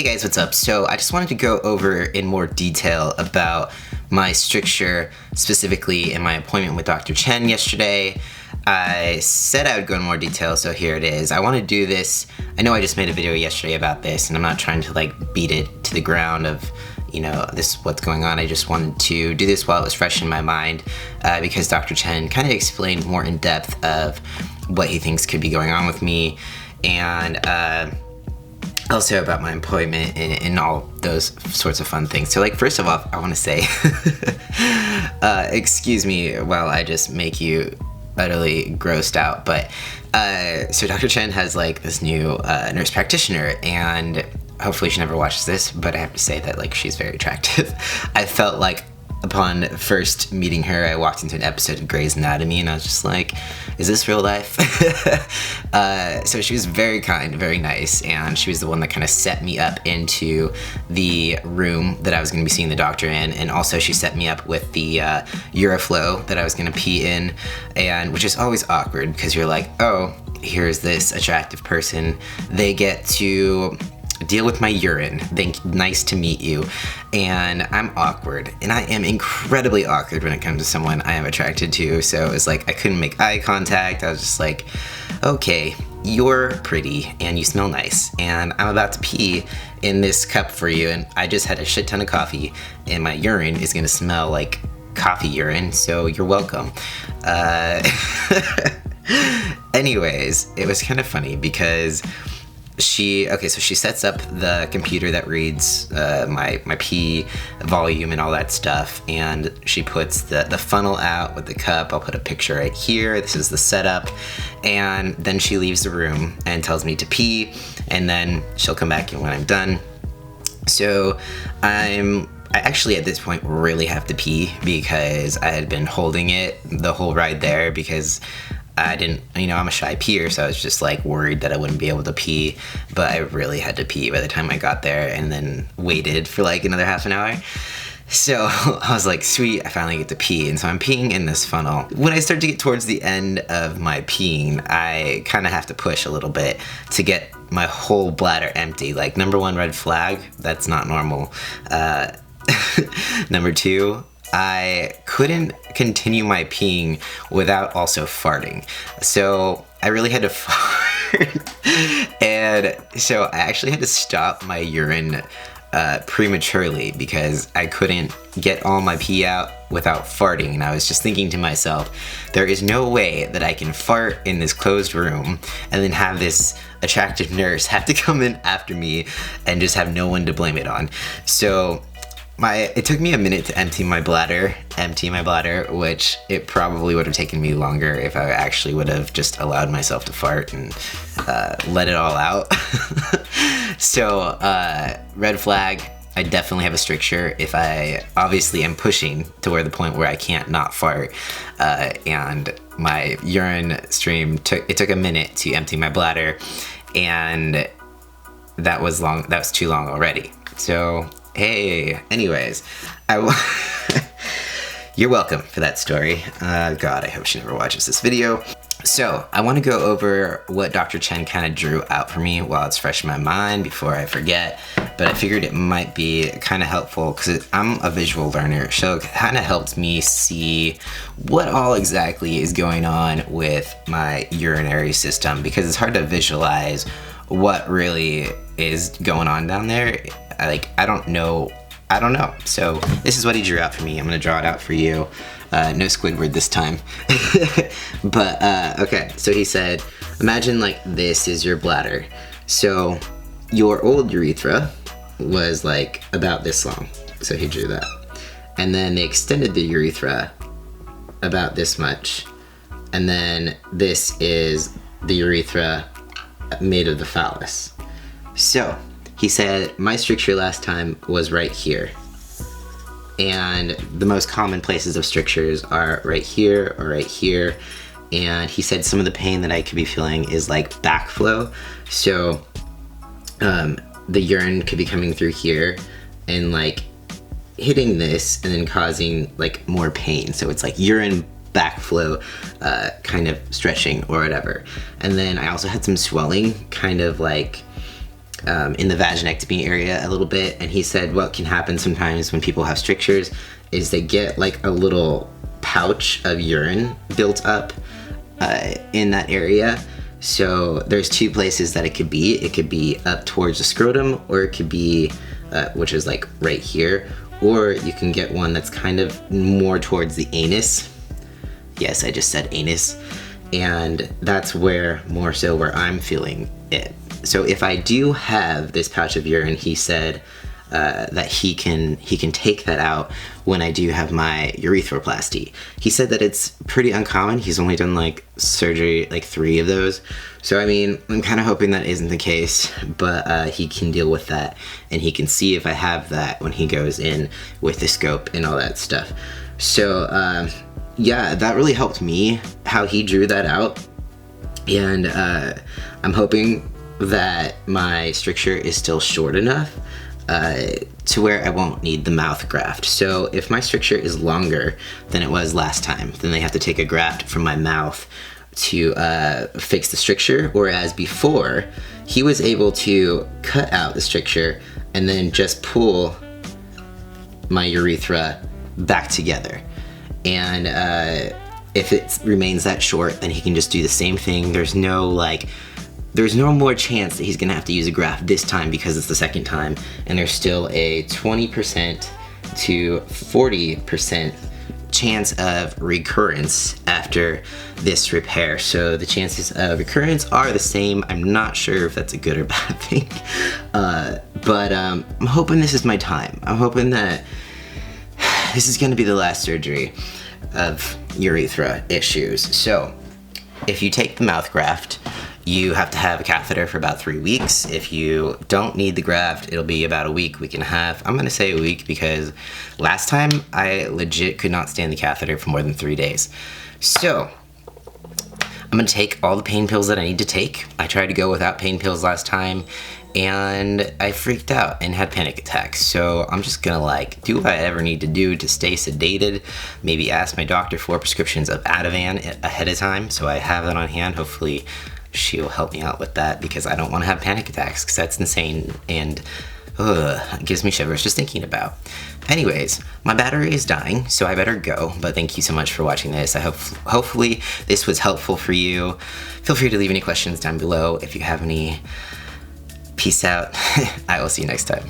guys, what's up? So I just wanted to go over in more detail about my stricture, specifically in my appointment with Dr. Chen yesterday. I said I would go in more detail, so here it is. I want to do this. I know I just made a video yesterday about this, and I'm not trying to like beat it to the ground of, you know, this is what's going on. I just wanted to do this while it was fresh in my mind because Dr. Chen kind of explained more in depth of what he thinks could be going on with me, and also about my appointment and all those sorts of fun things. So like, first of all, I want to say, excuse me while I just make you utterly grossed out, but so Dr. Chen has like this new nurse practitioner, and hopefully she never watches this, but I have to say that like she's very attractive. I felt like upon first meeting her, I walked into an episode of Grey's Anatomy and I was just like, is this real life? So she was very kind, very nice, and she was the one that kind of set me up into the room that I was going to be seeing the doctor in, and also she set me up with the Uroflow that I was going to pee in, and which is always awkward because you're like, oh, here's this attractive person, they get to deal with my urine, nice to meet you, and I'm awkward, and I am incredibly awkward when it comes to someone I am attracted to, so it was like I couldn't make eye contact. I was just like, okay, you're pretty and you smell nice, and I'm about to pee in this cup for you, and I just had a shit ton of coffee, and my urine is gonna smell like coffee urine, so you're welcome. Anyways, it was kind of funny because she sets up the computer that reads my pee volume and all that stuff, and she puts the funnel out with the cup. I'll put a picture right here. This is the setup, and then she leaves the room and tells me to pee, and then she'll come back when I'm done. So I actually at this point really have to pee because I had been holding it the whole ride there because I didn't, I'm a shy peer, so I was just like worried that I wouldn't be able to pee, but I really had to pee by the time I got there, and then waited for like another half an hour. So I was like, sweet, I finally get to pee, and so I'm peeing in this funnel. When I start to get towards the end of my peeing, I kind of have to push a little bit to get my whole bladder empty. Like, number one, red flag, that's not normal. Number two, I couldn't continue my peeing without also farting. So I really had to fart. And so I actually had to stop my urine prematurely because I couldn't get all my pee out without farting. And I was just thinking to myself, there is no way that I can fart in this closed room and then have this attractive nurse have to come in after me and just have no one to blame it on. So it took me a minute to empty my bladder, which it probably would have taken me longer if I actually would have just allowed myself to fart and let it all out. So, red flag, I definitely have a stricture if I obviously am pushing to the point where I can't not fart, and my urine stream took a minute to empty my bladder, and that was too long already. So, hey, anyways, you're welcome for that story. God, I hope she never watches this video. So, I want to go over what Dr. Chen kind of drew out for me while it's fresh in my mind before I forget, but I figured it might be kind of helpful because I'm a visual learner, so it kind of helped me see what all exactly is going on with my urinary system, because it's hard to visualize what really is going on down there. I don't know. So this is what he drew out for me. I'm gonna draw it out for you. No Squidward this time. But okay, so he said, imagine like this is your bladder. So your old urethra was like about this long. So he drew that. And then they extended the urethra about this much. And then this is the urethra made of the phallus. So he said, my stricture last time was right here. And the most common places of strictures are right here or right here. And he said some of the pain that I could be feeling is like backflow. So the urine could be coming through here and like hitting this and then causing like more pain. So it's like urine backflow kind of stretching or whatever. And then I also had some swelling, kind of like in the vaginectomy area a little bit, and he said what can happen sometimes when people have strictures is they get like a little pouch of urine built up in that area. So there's two places that it could be. It could be up towards the scrotum, or it could be, which is like right here, or you can get one that's kind of more towards the anus. Yes, I just said anus. And that's where, more so where I'm feeling it. So if I do have this pouch of urine, he said that he can take that out when I do have my urethroplasty. He said that it's pretty uncommon. He's only done like surgery, like 3 of those. So I mean, I'm kind of hoping that isn't the case, but he can deal with that, and he can see if I have that when he goes in with the scope and all that stuff. So yeah, that really helped me, how he drew that out. And I'm hoping that my stricture is still short enough to where I won't need the mouth graft. So if my stricture is longer than it was last time, then they have to take a graft from my mouth to fix the stricture, whereas before he was able to cut out the stricture and then just pull my urethra back together. And if it remains that short, then he can just do the same thing. There's no more chance that he's gonna have to use a graft this time because it's the second time, and there's still a 20% to 40% chance of recurrence after this repair. So the chances of recurrence are the same. I'm not sure if that's a good or bad thing, but I'm hoping this is my time. I'm hoping that this is gonna be the last surgery of urethra issues. So if you take the mouth graft, you have to have a catheter for about 3 weeks. If you don't need the graft, it'll be about a week, week and a half. I'm gonna say a week because last time I legit could not stand the catheter for more than 3 days. So I'm gonna take all the pain pills that I need to take. I tried to go without pain pills last time, and I freaked out and had panic attacks. So I'm just gonna do what I ever need to do to stay sedated. Maybe ask my doctor for prescriptions of Ativan ahead of time, so I have that on hand. Hopefully she'll help me out with that, because I don't want to have panic attacks, because that's insane, and it gives me shivers just thinking about. Anyways, my battery is dying, so I better go, but thank you so much for watching this. I hope hopefully this was helpful for you. Feel free to leave any questions down below if you have any. Peace out. I will see you next time.